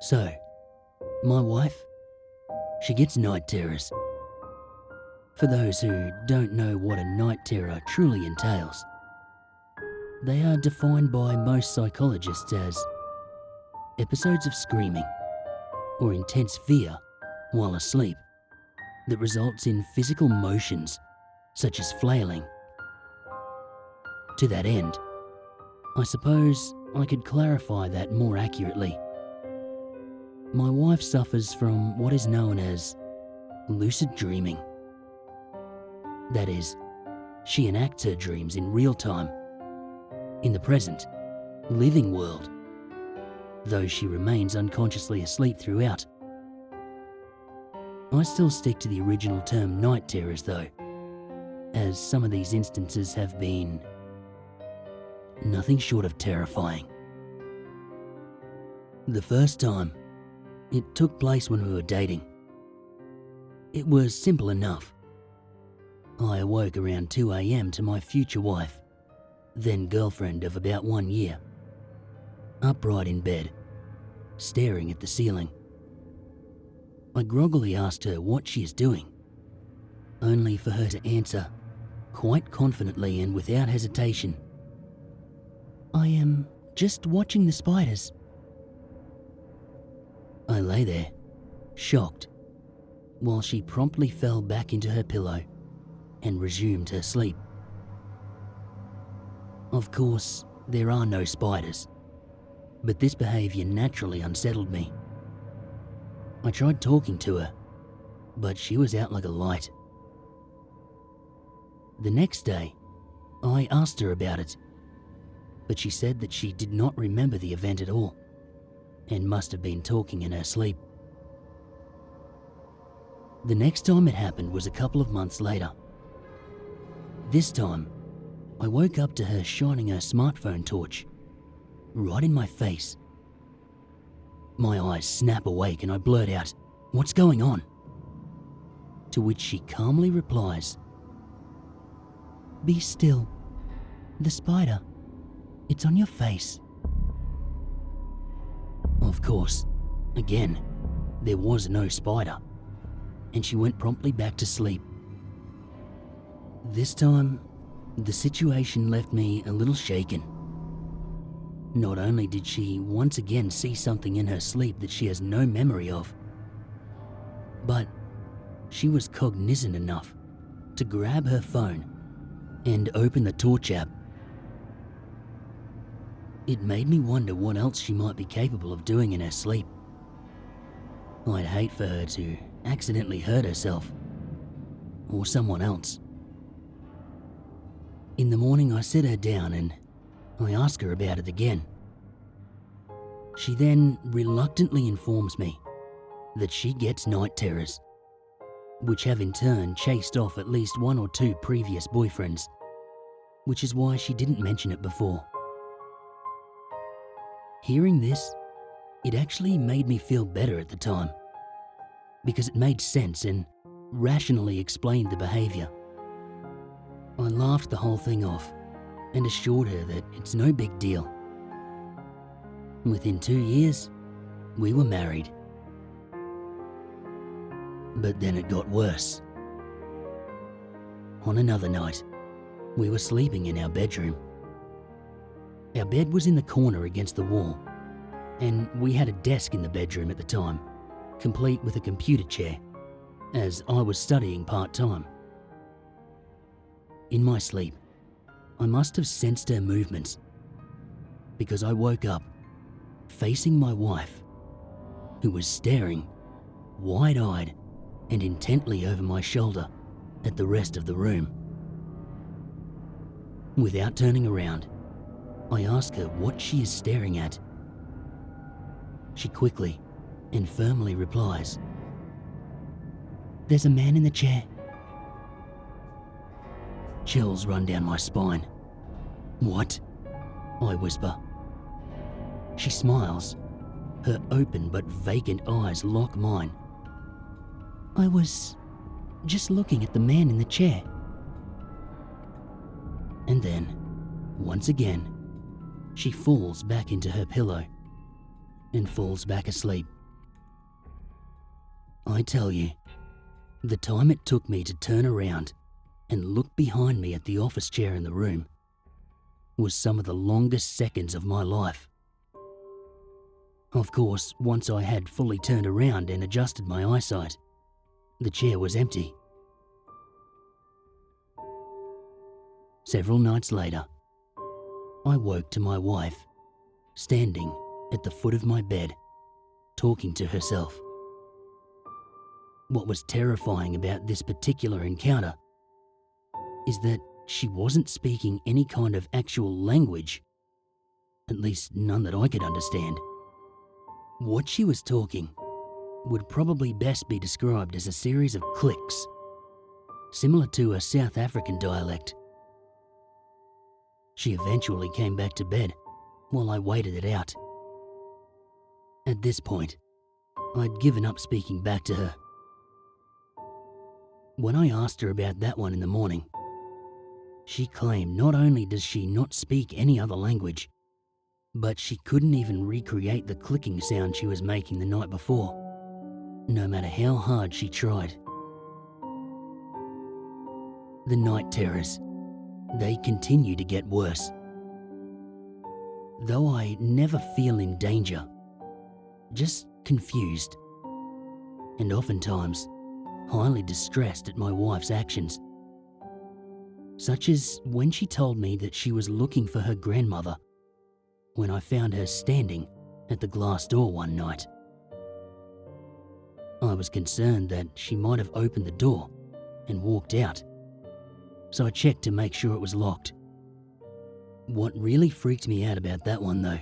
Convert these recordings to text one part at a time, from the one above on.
So, my wife, she gets night terrors. For those who don't know what a night terror truly entails, they are defined by most psychologists as episodes of screaming or intense fear while asleep that results in physical motions such as flailing. To that end, I suppose I could clarify that more accurately. My wife suffers from what is known as lucid dreaming. That is, she enacts her dreams in real time, in the present, living world, though she remains unconsciously asleep throughout. I still stick to the original term night terrors though, as some of these instances have been nothing short of terrifying. The first time, it took place when we were dating. It was simple enough. I awoke around 2 a.m. to my future wife, then girlfriend of about 1 year, upright in bed, staring at the ceiling. I groggily asked her what she is doing, only for her to answer, quite confidently and without hesitation, "I am just watching the spiders." I lay there, shocked, while she promptly fell back into her pillow and resumed her sleep. Of course, there are no spiders, but this behaviour naturally unsettled me. I tried talking to her, but she was out like a light. The next day, I asked her about it, but she said that she did not remember the event at all and must have been talking in her sleep. The next time it happened was a couple of months later. This time, I woke up to her shining her smartphone torch right in my face. My eyes snap awake and I blurt out, "What's going on?" To which she calmly replies, "Be still. The spider. It's on your face." Of course, again, there was no spider, and she went promptly back to sleep. This time, the situation left me a little shaken. Not only did she once again see something in her sleep that she has no memory of, but she was cognizant enough to grab her phone and open the torch app. It made me wonder what else she might be capable of doing in her sleep. I'd hate for her to accidentally hurt herself or someone else. In the morning, I sit her down and I ask her about it again. She then reluctantly informs me that she gets night terrors, which have in turn chased off at least 1 or 2 previous boyfriends, which is why she didn't mention it before. Hearing this, it actually made me feel better at the time, because it made sense and rationally explained the behaviour. I laughed the whole thing off and assured her that it's no big deal. Within 2 years, we were married. But then it got worse. On another night, we were sleeping in our bedroom. Our bed was in the corner against the wall, and we had a desk in the bedroom at the time, complete with a computer chair, as I was studying part-time. In my sleep, I must have sensed her movements, because I woke up facing my wife, who was staring, wide-eyed and intently over my shoulder at the rest of the room. Without turning around, I ask her what she is staring at. She quickly and firmly replies, "There's a man in the chair." Chills run down my spine. "What?" I whisper. She smiles. Her open but vacant eyes lock mine. "I was just looking at the man in the chair." And then, once again, she falls back into her pillow. and falls back asleep. I tell you, the time it took me to turn around and look behind me at the office chair in the room was some of the longest seconds of my life. Of course, once I had fully turned around and adjusted my eyesight, the chair was empty. Several nights later, I woke to my wife standing at the foot of my bed, talking to herself. What was terrifying about this particular encounter is that she wasn't speaking any kind of actual language, at least none that I could understand. What she was talking would probably best be described as a series of clicks, similar to a South African dialect. She eventually came back to bed while I waited it out. At this point, I'd given up speaking back to her. When I asked her about that one in the morning, she claimed not only does she not speak any other language, but she couldn't even recreate the clicking sound she was making the night before, no matter how hard she tried. The night terrors, they continue to get worse. Though I never feel in danger, just confused, and oftentimes highly distressed at my wife's actions. Such as when she told me that she was looking for her grandmother when I found her standing at the glass door one night. I was concerned that she might have opened the door and walked out, so I checked to make sure it was locked. What really freaked me out about that one, though,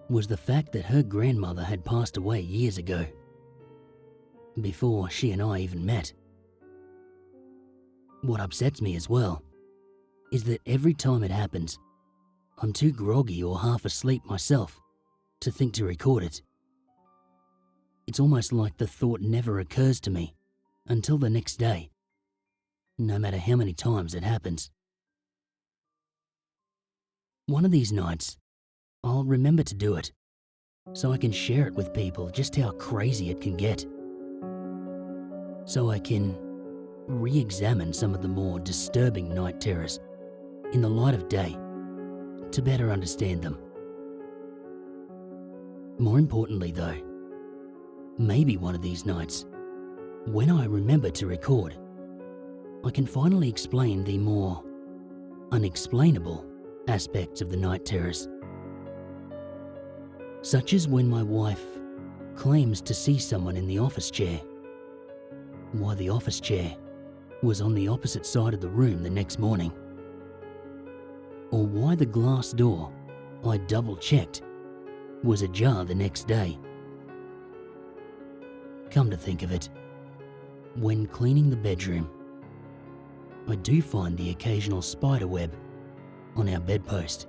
was the fact that her grandmother had passed away years ago, before she and I even met. What upsets me as well is that every time it happens, I'm too groggy or half asleep myself to think to record it. It's almost like the thought never occurs to me until the next day, no matter how many times it happens. One of these nights, I'll remember to do it, so I can share it with people just how crazy it can get. So I can re-examine some of the more disturbing night terrors in the light of day to better understand them. More importantly though, maybe one of these nights, when I remember to record, I can finally explain the more unexplainable aspects of the night terrors. Such as when my wife claims to see someone in the office chair, why the office chair was on the opposite side of the room the next morning, or why the glass door I double-checked was ajar the next day. Come to think of it, when cleaning the bedroom, I do find the occasional spider web on our bedpost.